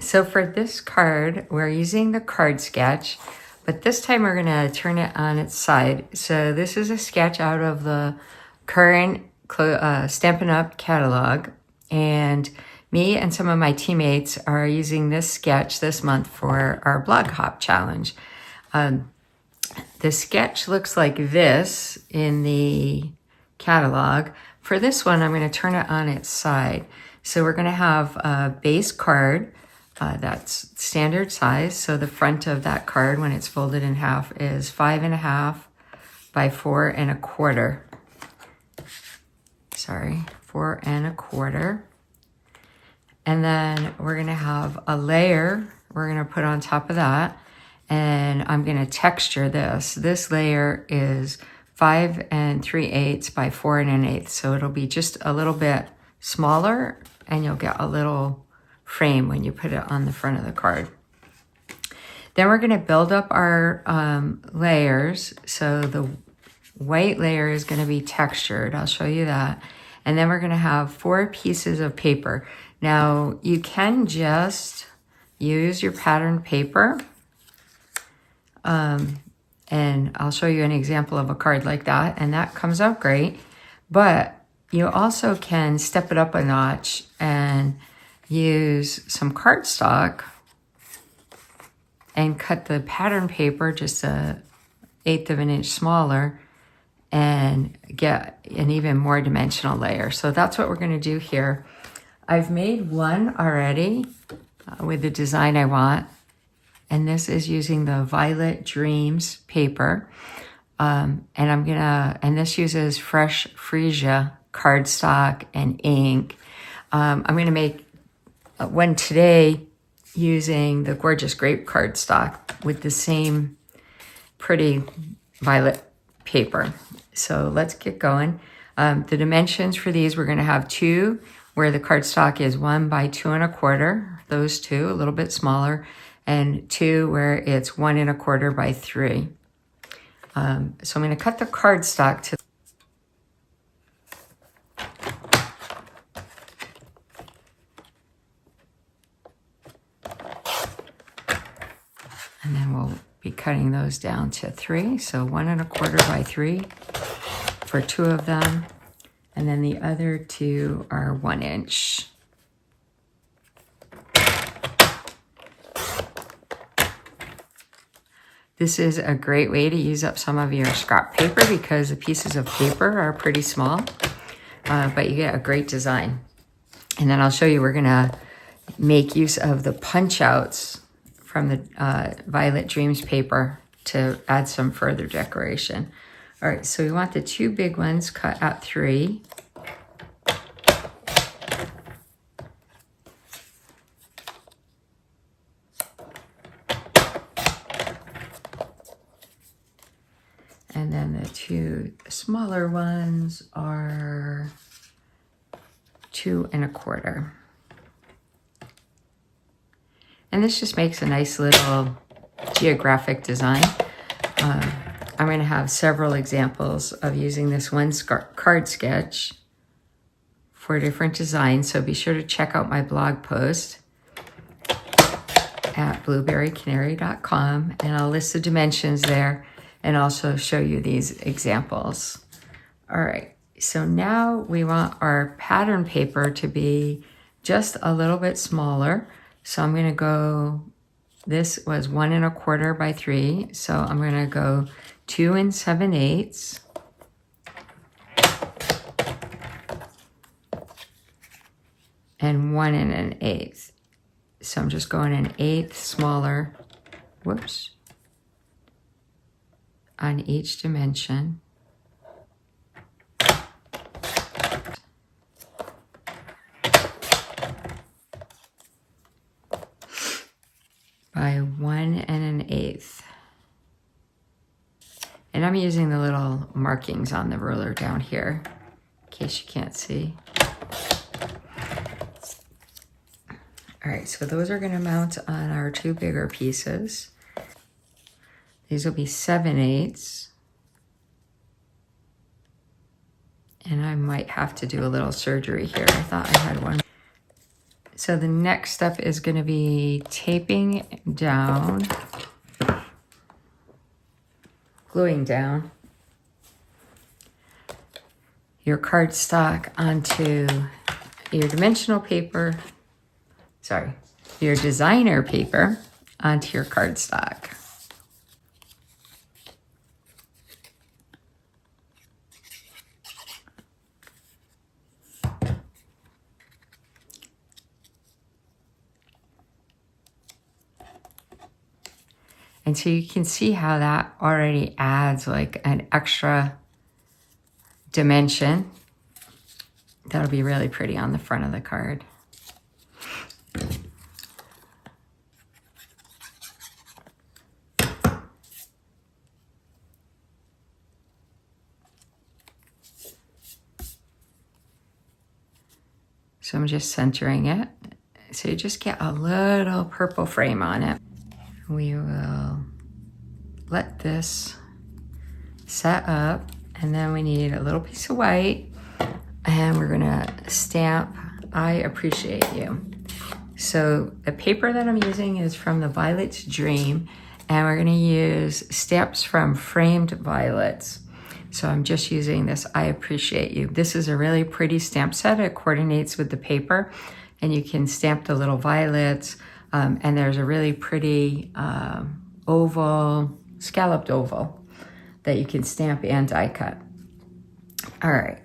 So for this card, we're using the card sketch, but this time we're gonna turn it on its side. So this is a sketch out of the current Stampin' Up! Catalog, and me and some of my teammates are using this sketch this month for our Blog Hop challenge. The sketch looks like this in the catalog. For this one, I'm gonna turn it on its side. So we're gonna have a base card that's standard size. So the front of that card, when it's folded in half, is 5.5 by 4.25. Sorry, 4.25. And then we're gonna have a layer we're gonna put on top of that. And I'm gonna texture this. This layer is 5 3/8 by 4 1/8. So it'll be just a little bit smaller, and you'll get a little frame when you put it on the front of the card. Then we're gonna build up our layers. So the white layer is gonna be textured. I'll show you that. And then we're gonna have 4 pieces of paper. Now you can just use your patterned paper. And I'll show you an example of a card like that, and that comes out great. But you also can step it up a notch and use some cardstock and cut the pattern paper just 1/8 of an inch smaller and get an even more dimensional layer. So that's what we're going to do here. I've made one already with the design I want, and this is using the Violet Dreams paper. And this uses fresh freesia cardstock and ink. I'm going to make one today using the gorgeous grape cardstock with the same pretty violet paper. So let's get going. The dimensions for these, we're going to have 2 where the cardstock is 1 by 2 1/4. Those 2, a little bit smaller, and 2 where it's 1 1/4 by 3. So I'm going to cut the cardstock to. And then we'll be cutting those down to 3. So 1 1/4 by 3 for 2 of them. And then the other 2 are 1 inch. This is a great way to use up some of your scrap paper because the pieces of paper are pretty small, but you get a great design. And then I'll show you, we're gonna make use of the punch outs from the Violet Dreams paper to add some further decoration. All right, so we want the 2 big ones cut at 3. And then the 2 smaller ones are 2 1/4. And this just makes a nice little geographic design. I'm going to have several examples of using this one card sketch for different designs. So be sure to check out my blog post at blueberrycanary.com, and I'll list the dimensions there and also show you these examples. All right, so now we want our pattern paper to be just a little bit smaller. So I'm gonna go, this was 1 1/4 by 3. So I'm gonna go 2 7/8. And 1 1/8. So I'm just going 1/8 smaller, whoops, on each dimension. By 1 1/8. And I'm using the little markings on the ruler down here, in case you can't see. All right, so those are gonna mount on our 2 bigger pieces. These will be 7/8. And I might have to do a little surgery here. I thought I had one. So the next step is going to be taping down, gluing down your cardstock onto your dimensional paper, your designer paper onto your cardstock. And so you can see how that already adds like an extra dimension. That'll be really pretty on the front of the card. So I'm just centering it. So you just get a little purple frame on it. We will let this set up, and then we need a little piece of white, and we're gonna stamp I Appreciate You. So the paper that I'm using is from the Violet's Dream, and we're gonna use stamps from Framed Violets. So I'm just using this I Appreciate You. This is a really pretty stamp set. It coordinates with the paper, and you can stamp the little violets. And there's a really pretty oval, scalloped oval that you can stamp and die cut. All right,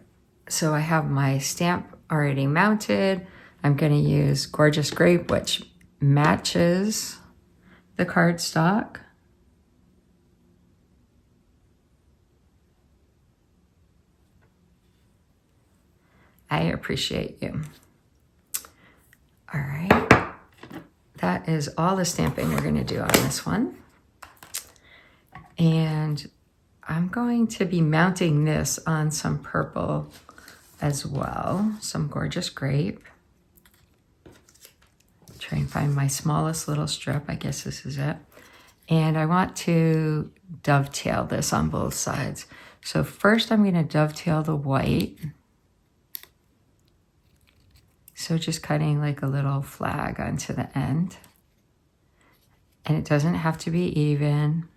so I have my stamp already mounted. I'm gonna use Gorgeous Grape, which matches the cardstock. I Appreciate You. All right. That is all the stamping we're going to do on this one. And I'm going to be mounting this on some purple as well, some Gorgeous Grape. Try and find my smallest little strip. I guess this is it. And I want to dovetail this on both sides. So first I'm going to dovetail the white. So just cutting like a little flag onto the end. And it doesn't have to be even.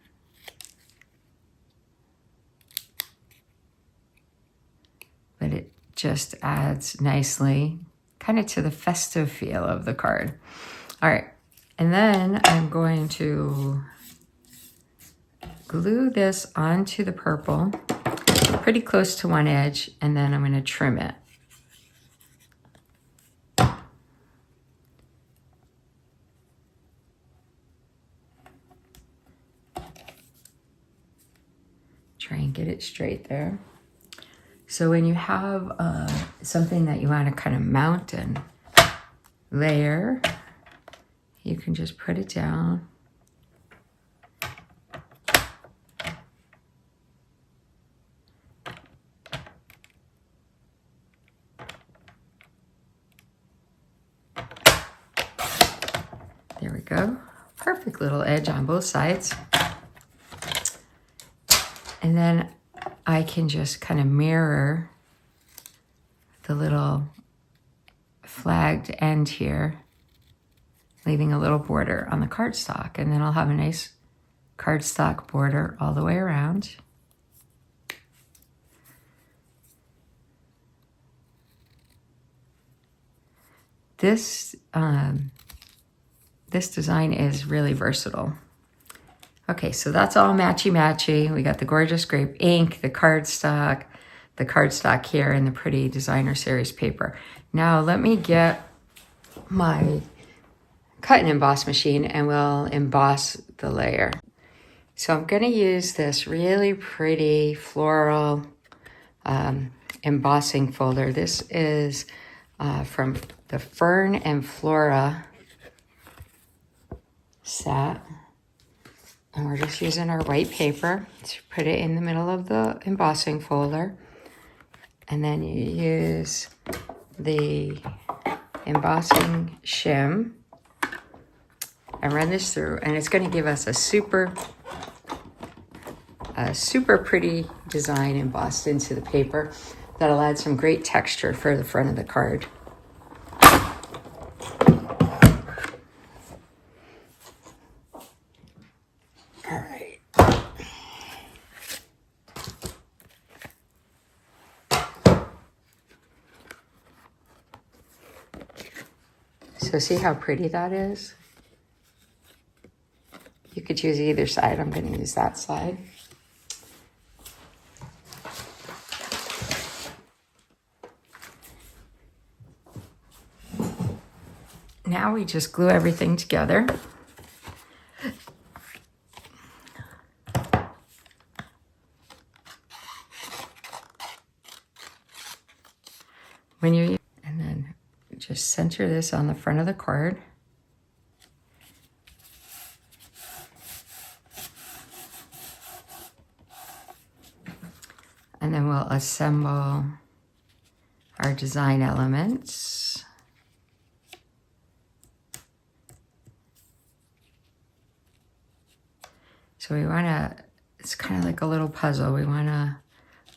But it just adds nicely kind of to the festive feel of the card. All right, and then I'm going to glue this onto the purple, pretty close to one edge, and then I'm going to trim it. Try and get it straight there. So when you have something that you want to kind of mount and layer, you can just put it down. There we go. Perfect little edge on both sides. And then I can just kind of mirror the little flagged end here, leaving a little border on the cardstock. And then I'll have a nice cardstock border all the way around. This design is really versatile. Okay, so that's all matchy-matchy. We got the Gorgeous Grape ink, the cardstock here, and the pretty Designer Series paper. Now let me get my cut and emboss machine and we'll emboss the layer. So I'm gonna use this really pretty floral embossing folder. This is from the Fern and Flora set. And we're just using our white paper to put it in the middle of the embossing folder. And then you use the embossing shim and run this through. And it's going to give us a super pretty design embossed into the paper that'll add some great texture for the front of the card. So see how pretty that is? You could choose either side. I'm going to use that side. Now we just glue everything together. And then just center this on the front of the card. And then we'll assemble our design elements. So we want to, it's kind of like a little puzzle. We want to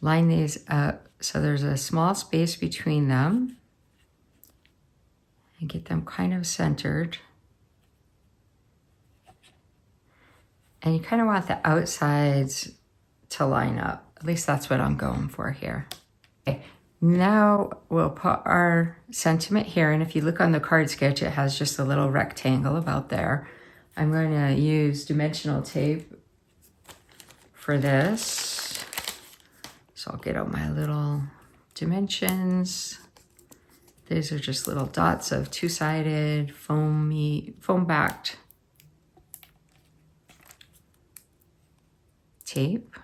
line these up so there's a small space between them and get them kind of centered. And you kind of want the outsides to line up. At least that's what I'm going for here. Okay, now we'll put our sentiment here. And if you look on the card sketch, it has just a little rectangle about there. I'm going to use dimensional tape for this. So I'll get out my little dimensions. These are just little dots of two-sided foam-backed tape.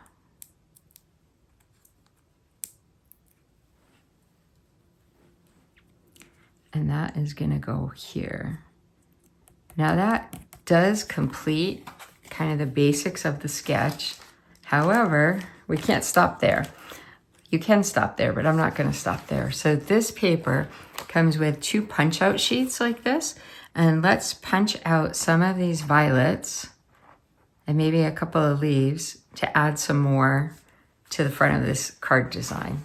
And that is gonna go here. Now that does complete kind of the basics of the sketch. However, we can't stop there. You can stop there, but I'm not gonna stop there. So this paper comes with 2 punch-out sheets like this, and let's punch out some of these violets and maybe a couple of leaves to add some more to the front of this card design.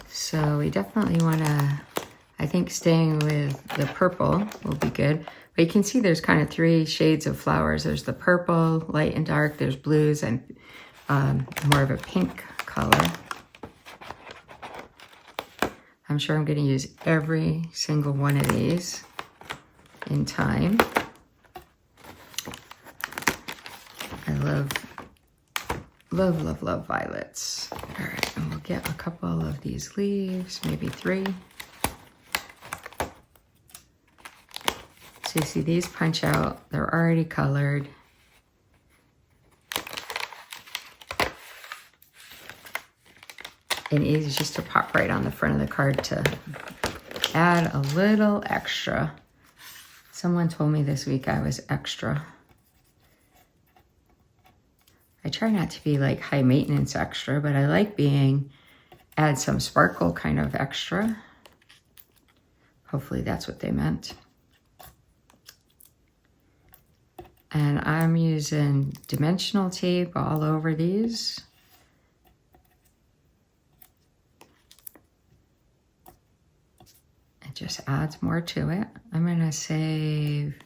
So we definitely want to, I think staying with the purple will be good. But you can see there's kind of 3 shades of flowers. There's the purple, light and dark, there's blues, and more of a pink color. I'm sure I'm going to use every single one of these in time. I love violets. All right, and we'll get a couple of these leaves, maybe 3. So you see these punch out, they're already colored. And easy just to pop right on the front of the card to add a little extra. Someone told me this week I was extra. I try not to be like high maintenance extra, but I like add some sparkle kind of extra. Hopefully that's what they meant. And I'm using dimensional tape all over these. It just adds more to it. I'm gonna save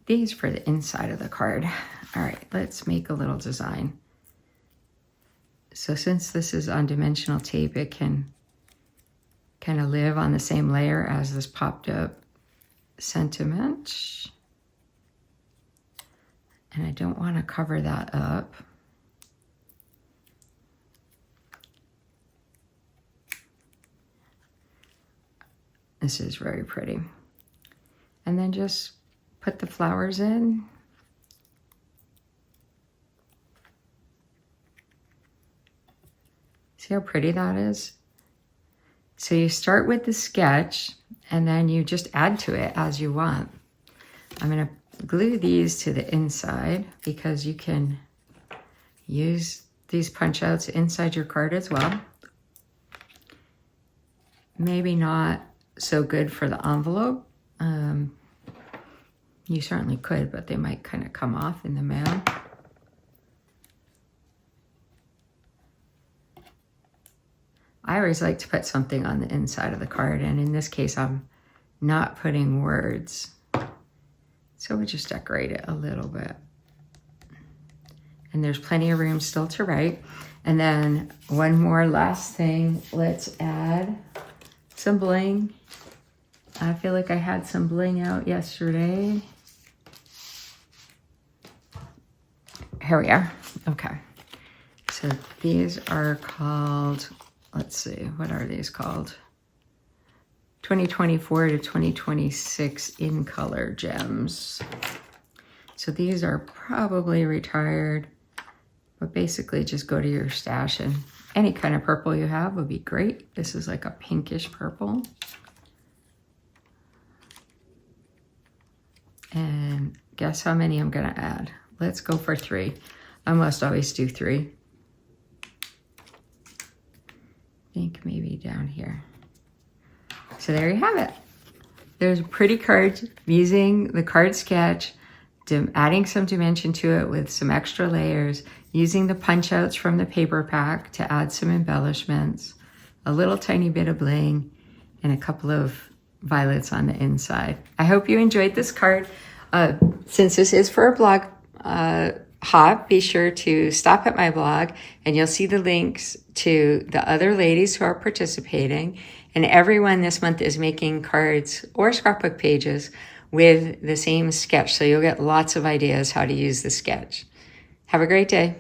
these for the inside of the card. All right, let's make a little design. So since this is on dimensional tape, it can kind of live on the same layer as this popped up sentiment. And I don't want to cover that up. This is very pretty. And then just put the flowers in. See how pretty that is? So you start with the sketch and then you just add to it as you want. I'm gonna glue these to the inside because you can use these punch outs inside your card as well. Maybe not so good for the envelope. You certainly could, but they might kind of come off in the mail. I always like to put something on the inside of the card, and in this case, I'm not putting words. So we just decorate it a little bit. and there's plenty of room still to write. And then one more last thing, let's add some bling. I feel like I had some bling out yesterday. Here we are. Okay. So these are called, let's see, what are these called? 2024 to 2026 in color gems. So these are probably retired, but basically just go to your stash and any kind of purple you have would be great. This is like a pinkish purple. And guess how many I'm gonna add? Let's go for 3. I almost always do 3. I think maybe down here. So there you have it. There's pretty cards using the card sketch, adding some dimension to it with some extra layers, using the punch outs from the paper pack to add some embellishments, a little tiny bit of bling, and a couple of violets on the inside. I hope you enjoyed this card. Since this is for a blog hop, be sure to stop at my blog and you'll see the links to the other ladies who are participating. And everyone this month is making cards or scrapbook pages with the same sketch. So you'll get lots of ideas how to use the sketch. Have a great day.